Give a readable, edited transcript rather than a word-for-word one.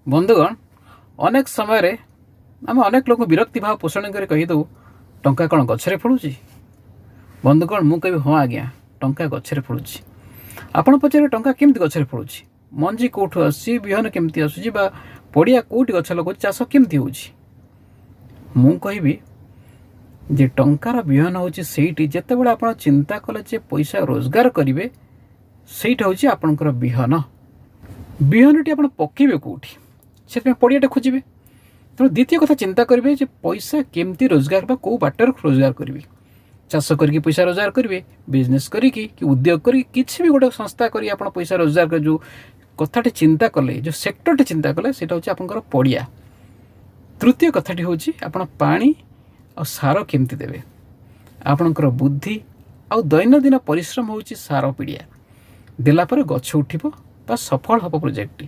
बंधुगण अनेक समय आम अनेक लोग विरक्ति भाव पोषण कर कहीदे टंका कौन गचरे फड़ुची। बंधुगण मु कह हाँ आज्ञा टंका गचरे फड़ुची। आपण पचारे टंका केमती गचरे फड़ुची, मंजी कौटू आसूची, बिहन केमती आसूची, बा पड़िया कौटी गछ लगुच, चाष केमती होउची। मु कहबी जे टंकार बिहन होउची सेठी जेतेबेले आपण चिंता कले जे पैसा रोजगार करेंगे सेटा होउची आपणकर बिहन। बिहनटी आपण पकेबे कौटी से पड़ियाटे खोजे। तेणु द्वितीय कथा चिंता करेंगे जे पैसा केमती रोजगार बा कौ बाटर रोजगार करेंगे। चाष करके पैसा रोजगार करेंगे, बिजनेस करी कि उद्योग करी किसी भी गोटे संस्था करी आप पैसा रोजगार कर जो कथाटी चिंता कले, जो सेक्टरटी चिंता कले सेटा होची आपनकर पड़िया। तृतीय कथाटी होची आपण पानी आ सार केमती देवे। आपनकर बुद्धि आ दैनंदिन परिश्रम होची सार पीड़िया देला पर गछ उठिबो बा सफल हबो प्रोजेक्ट।